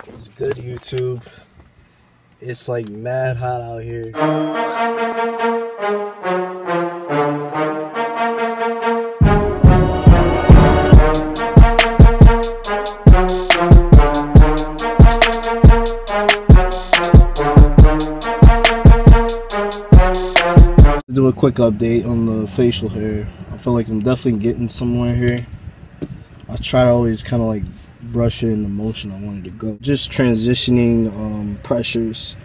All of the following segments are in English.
It's good, YouTube. It's like mad hot out here. Do a quick update on the facial hair. I feel like I'm definitely getting somewhere here. I try to always kind of like brush it in the motion I wanted to go. Just transitioning pressures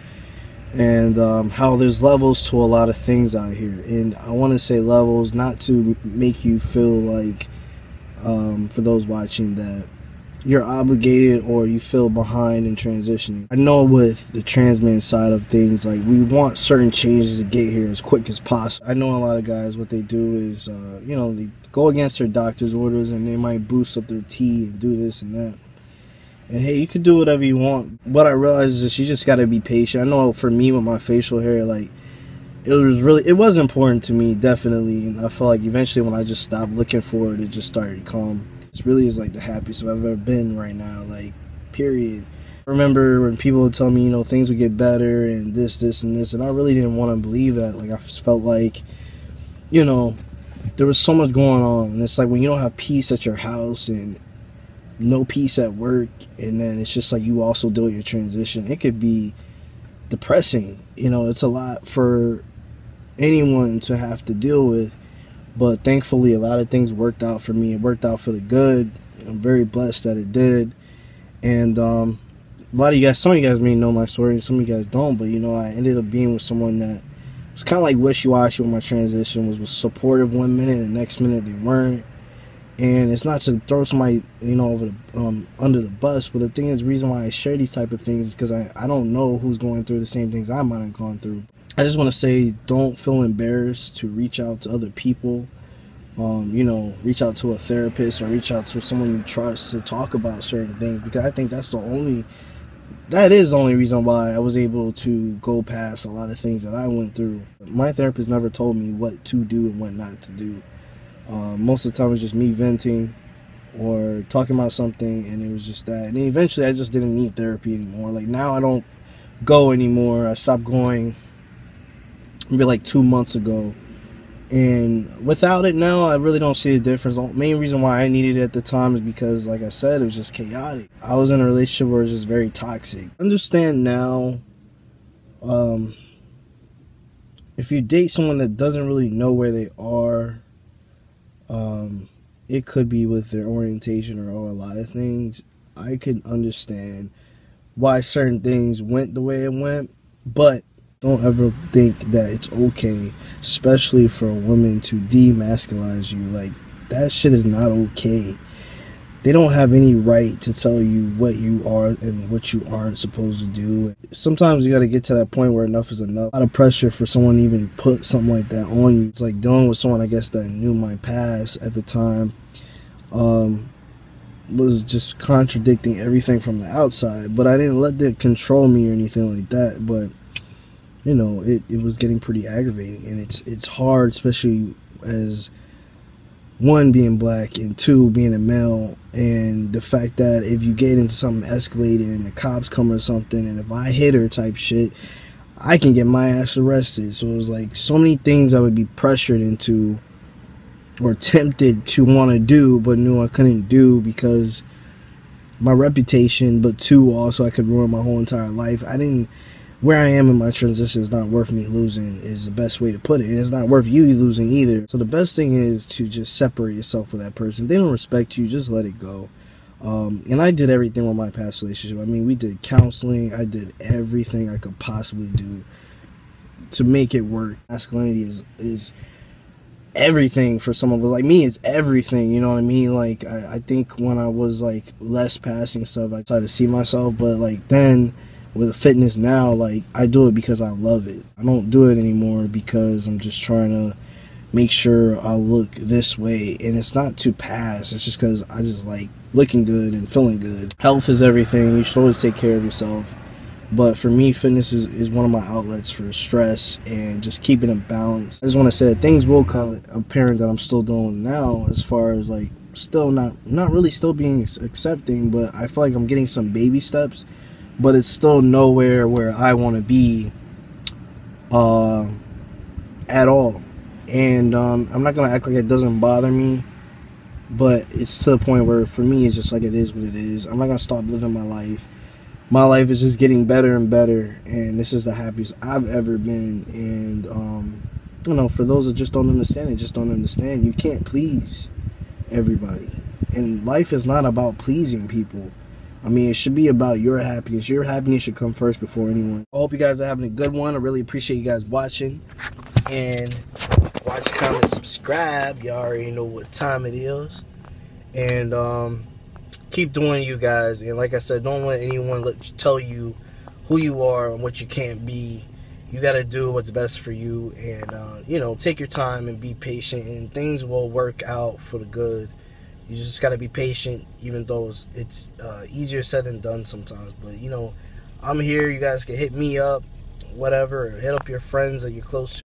and how there's levels to a lot of things out here. And I want to say levels not to make you feel like, for those watching, that you're obligated or you feel behind in transitioning. I know with the trans man side of things, like, we want certain changes to get here as quick as possible. I know a lot of guys, what they do is, they go against their doctor's orders and they might boost up their T and do this and that. And hey, you can do whatever you want. What I realized is you just got to be patient. I know for me with my facial hair, like, it was important to me, definitely. And I feel like eventually when I just stopped looking for it, it just started to come. This really is like the happiest I've ever been right now, like, period. I remember when people would tell me, things would get better and this, and this, and I really didn't want to believe that. Like, I just felt like, there was so much going on. And it's like when you don't have peace at your house and no peace at work, and then it's just like you also deal with your transition, it could be depressing. It's a lot for anyone to have to deal with. But thankfully, a lot of things worked out for me. It worked out for the good. I'm very blessed that it did. And a lot of you guys, some of you guys may know my story, and some of you guys don't. But I ended up being with someone that was kind of like wishy-washy with my transition. Was supportive one minute, and the next minute they weren't. And it's not to throw somebody, over the under the bus. But the thing is, the reason why I share these type of things is because I don't know who's going through the same things I might have gone through. I just want to say, don't feel embarrassed to reach out to other people. Reach out to a therapist or reach out to someone you trust to talk about certain things, because I think that is the only reason why I was able to go past a lot of things that I went through. My therapist never told me what to do and what not to do. Most of the time it was just me venting or talking about something, and it was just that. And then eventually I just didn't need therapy anymore. Like, now I don't go anymore. I stopped going maybe like 2 months ago. And without it now, I really don't see a difference. The main reason why I needed it at the time is because, like I said, it was just chaotic. I was in a relationship where it was just very toxic. Understand now, if you date someone that doesn't really know where they are, it could be with their orientation or a lot of things. I could understand why certain things went the way it went, but don't ever think that it's okay, especially for a woman, to demasculize you. Like, that shit is not okay. They don't have any right to tell you what you are and what you aren't supposed to do. Sometimes you got to get to that point where enough is enough. A lot of pressure for someone to even put something like that on you. It's like dealing with someone, I guess, that knew my past at the time, was just contradicting everything from the outside. But I didn't let that control me or anything like that. But it was getting pretty aggravating, and it's hard, especially as, one, being black, and two, being a male, and the fact that if you get into something escalated and the cops come or something, and if I hit her type shit, I can get my ass arrested. So it was like so many things I would be pressured into or tempted to want to do, but knew I couldn't do because my reputation, but two, also I could ruin my whole entire life. Where I am in my transition is not worth me losing, is the best way to put it. And it's not worth you losing either. So the best thing is to just separate yourself from that person. If they don't respect you, just let it go. And I did everything with my past relationship. I mean, we did counseling. I did everything I could possibly do to make it work. Masculinity is everything for some of us. Like me, it's everything, you know what I mean? Like, I think when I was like less passing stuff, I tried to see myself. But like then, with fitness now, like, I do it because I love it. I don't do it anymore because I'm just trying to make sure I look this way. And it's not to pass. It's just because I just like looking good and feeling good. Health is everything. You should always take care of yourself. But for me, fitness is one of my outlets for stress and just keeping it balanced. I just want to say that things will come apparent that I'm still doing now, as far as like still not really still being accepting, but I feel like I'm getting some baby steps but it's still nowhere where I want to be at all. And I'm not gonna act like it doesn't bother me, but it's to the point where for me it's just like it is what it is. I'm not gonna stop living my life. My life is just getting better and better, and this is the happiest I've ever been. And you know, for those that just don't understand it, just don't understand. You can't please everybody, and life is not about pleasing people. I mean, it should be about your happiness. Your happiness should come first before anyone. I hope you guys are having a good one. I really appreciate you guys watching. And watch, comment, subscribe. You already know what time it is. And keep doing you guys. And like I said, don't let anyone tell you who you are and what you can't be. You got to do what's best for you. And, you know, take your time and be patient. And things will work out for the good. You just got to be patient, even though it's easier said than done sometimes. But, you know, I'm here. You guys can hit me up, whatever, or hit up your friends that you're close to.